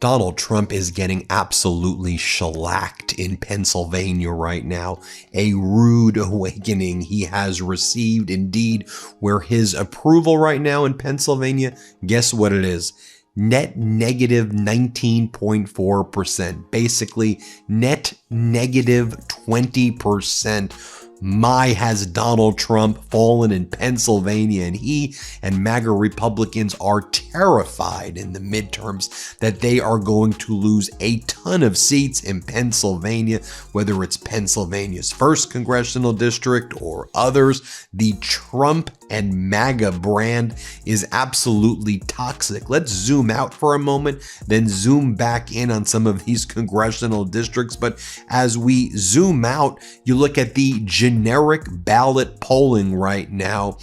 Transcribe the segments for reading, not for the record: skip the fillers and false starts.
Donald Trump is getting absolutely shellacked in Pennsylvania right now. A rude awakening he has received indeed, where his approval right now in Pennsylvania, guess what it is? Net negative 19.4%, basically net negative 20%. My, has Donald Trump fallen in Pennsylvania, and he and MAGA Republicans are terrified in the midterms that they are going to lose a ton of seats in Pennsylvania, whether it's Pennsylvania's 1st congressional district or others. The Trump and MAGA brand is absolutely toxic. Let's zoom out for a moment, then zoom back in on some of these congressional districts. But as we zoom out, you look at the generic ballot polling right now,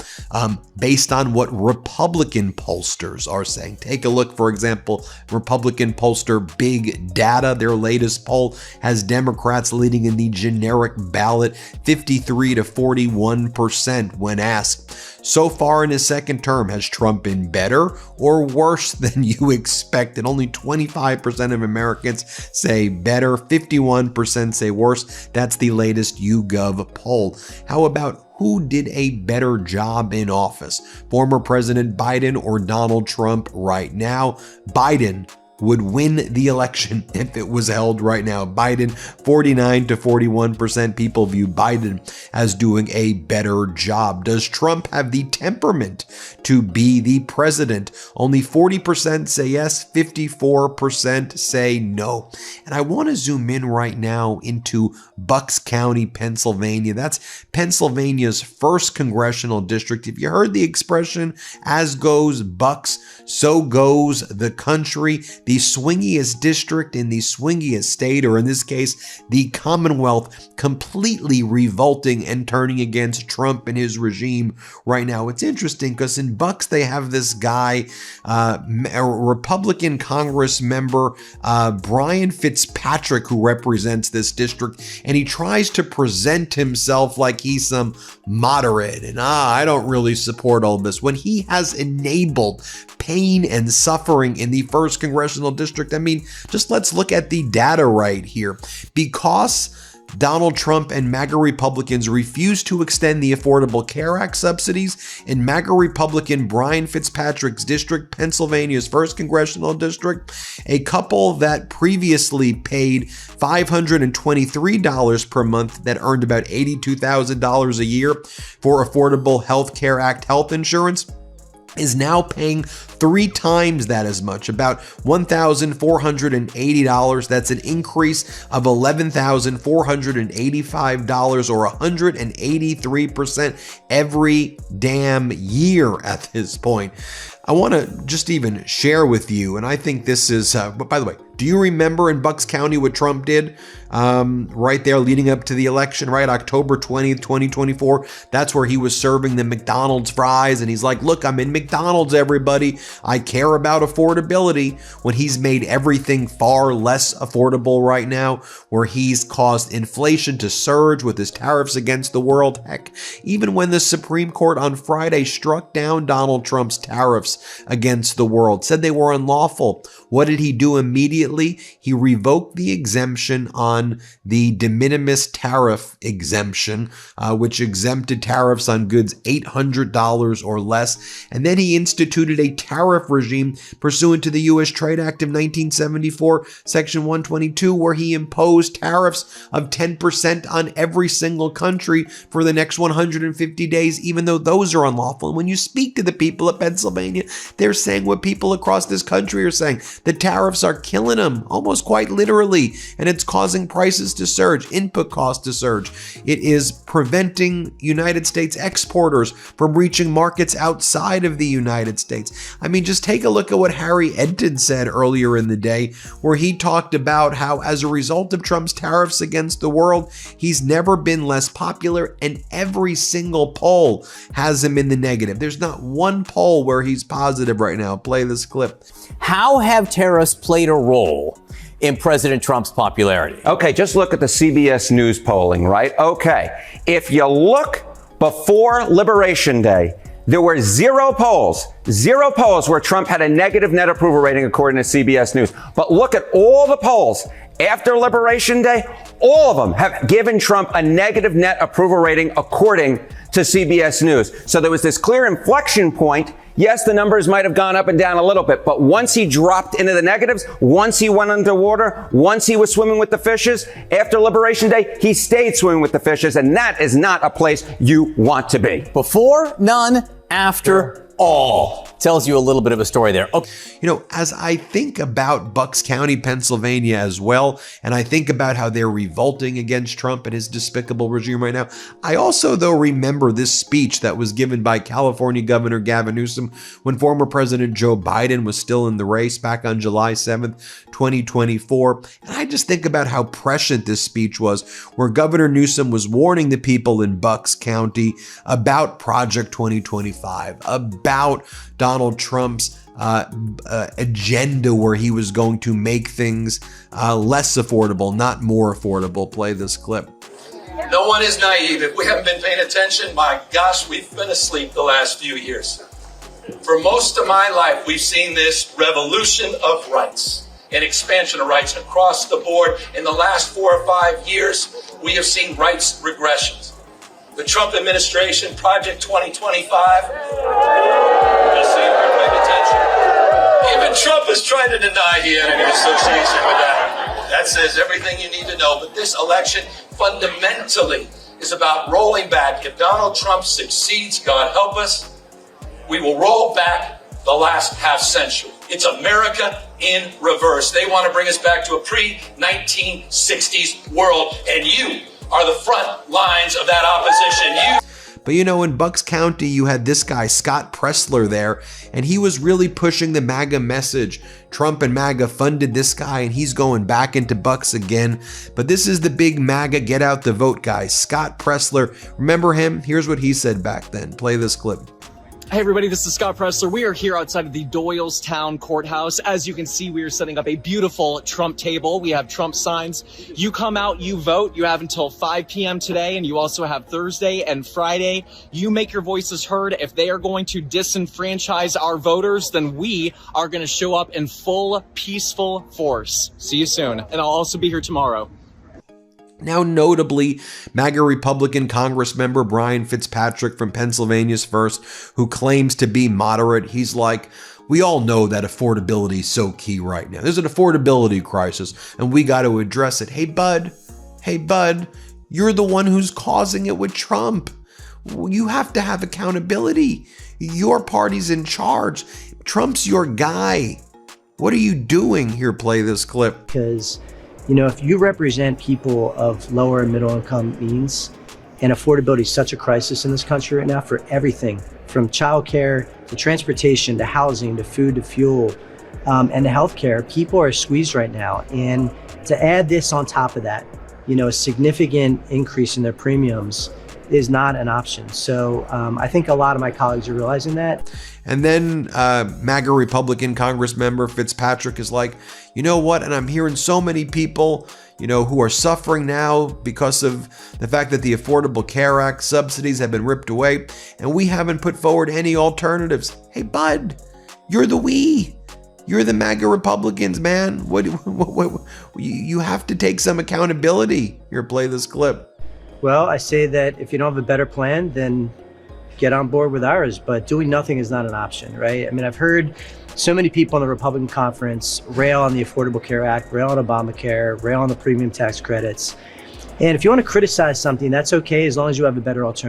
based on what Republican pollsters are saying. Take a look, for example, Republican pollster Big Data, their latest poll has Democrats leading in the generic ballot 53 to 41% when asked. So far in his second term, has Trump been better or worse than you expected? Only 25% of Americans say better, 51% say worse. That's the latest YouGov poll. How about who did a better job in office? Former President Biden or Donald Trump right now? Biden would win the election if it was held right now. Biden, 49 to 41% people view Biden as doing a better job. Does Trump have the temperament to be the president? Only 40% say yes, 54% say no. And I want to zoom in right now into Bucks County, Pennsylvania. That's Pennsylvania's 1st congressional district. If you heard the expression, as goes Bucks, so goes the country. The swingiest district in the swingiest state, or in this case, the Commonwealth, completely revolting and turning against Trump and his regime right now. It's interesting because in Bucks, they have this guy, a Republican Congress member, Brian Fitzpatrick, who represents this district, and he tries to present himself like he's some moderate and I don't really support all this, when he has enabled pain and suffering in the 1st congressional district. I mean, just let's look at the data right here. Because Donald Trump and MAGA Republicans refused to extend the Affordable Care Act subsidies in MAGA Republican Brian Fitzpatrick's district, Pennsylvania's 1st congressional district, a couple that previously paid $523 per month that earned about $82,000 a year for Affordable Health Care Act health insurance is now paying 3 times that as much, about $1,480. That's an increase of $11,485 or 183% every damn year at this point. I want to just even share with you, and I think this is, by the way, do you remember in Bucks County what Trump did right there leading up to the election, right? October 20th, 2024. That's where he was serving the McDonald's fries. And he's like, look, I'm in McDonald's, everybody. I care about affordability, when he's made everything far less affordable right now, where he's caused inflation to surge with his tariffs against the world. Heck, even when the Supreme Court on Friday struck down Donald Trump's tariffs against the world, said they were unlawful, what did he do immediately? He revoked the exemption on the de minimis tariff exemption, which exempted tariffs on goods $800 or less. And then he instituted a tariff regime pursuant to the U.S. Trade Act of 1974, Section 122, where he imposed tariffs of 10% on every single country for the next 150 days, even though those are unlawful. And when you speak to the people of Pennsylvania, they're saying what people across this country are saying. The tariffs are killing them, almost quite literally, and it's causing prices to surge, input costs to surge. It is preventing United States exporters from reaching markets outside of the United States. I mean, just take a look at what Harry Enten said earlier in the day, where he talked about how as a result of Trump's tariffs against the world, he's never been less popular, and every single poll has him in the negative. There's not one poll where he's positive right now. Play this clip. How have tariffs played a role in President Trump's popularity? Okay, just look at the CBS News polling, right? Okay, if you look before Liberation Day, there were zero polls where Trump had a negative net approval rating according to CBS News. But look at all the polls after Liberation Day. All of them have given Trump a negative net approval rating according to CBS News. So there was this clear inflection point. Yes, the numbers might have gone up and down a little bit, but once he dropped into the negatives, once he went underwater, once he was swimming with the fishes, after Liberation Day, he stayed swimming with the fishes, and that is not a place you want to be. Before, none. After, all. Tells you a little bit of a story there. Okay. You know, as I think about Bucks County, Pennsylvania as well, and I think about how they're revolting against Trump and his despicable regime right now, I also, though, remember this speech that was given by California Governor Gavin Newsom when former President Joe Biden was still in the race back on July 7th, 2024. And I just think about how prescient this speech was, where Governor Newsom was warning the people in Bucks County about Project 2025, about Donald Trump's agenda where he was going to make things less affordable, not more affordable. Play this clip. No one is naive. If we haven't been paying attention, my gosh, we've been asleep the last few years. For most of my life, we've seen this revolution of rights and expansion of rights across the board. In the last 4 or 5 years, we have seen rights regressions. The Trump administration, Project 2025, you'll see if you're paying attention. Even Trump is trying to deny he had any association with that. That says everything you need to know. But this election fundamentally is about rolling back. If Donald Trump succeeds, God help us, we will roll back the last half century. It's America in reverse. They want to bring us back to a pre-1960s world, and you are the front lines of that opposition. But you know, in Bucks County, you had this guy, Scott Presler, there, and he was really pushing the MAGA message. Trump and MAGA funded this guy, and he's going back into Bucks again. But this is the big MAGA get out the vote guy, Scott Presler. Remember him? Here's what he said back then. Play this clip. Hey everybody, this is Scott Presler. We are here outside of the Doylestown Courthouse. As you can see, we are setting up a beautiful Trump table. We have Trump signs. You come out, you vote. You have until 5 p.m. today, and you also have Thursday and Friday. You make your voices heard. If they are going to disenfranchise our voters, then we are going to show up in full peaceful force. See you soon. And I'll also be here tomorrow. Now, notably, MAGA Republican Congress member Brian Fitzpatrick from Pennsylvania's First, who claims to be moderate, he's like, we all know that affordability is so key right now. There's an affordability crisis, and we got to address it. Hey, bud, you're the one who's causing it with Trump. You have to have accountability. Your party's in charge. Trump's your guy. What are you doing? Here, play this clip. Because you know, if you represent people of lower and middle income means, and affordability is such a crisis in this country right now for everything from childcare to transportation to housing to food to fuel and to healthcare, people are squeezed right now. And to add this on top of that, you know, a significant increase in their premiums is not an option. So I think a lot of my colleagues are realizing that. And then MAGA Republican Congress member Fitzpatrick is like, you know what? And I'm hearing so many people, you know, who are suffering now because of the fact that the Affordable Care Act subsidies have been ripped away, and we haven't put forward any alternatives. Hey, bud, you're the we. You're the MAGA Republicans, man. What you have to take some accountability. Here, play this clip. Well, I say that if you don't have a better plan, then get on board with ours. But doing nothing is not an option, right? I mean, I've heard so many people in the Republican conference rail on the Affordable Care Act, rail on Obamacare, rail on the premium tax credits. And if you want to criticize something, that's okay as long as you have a better alternative.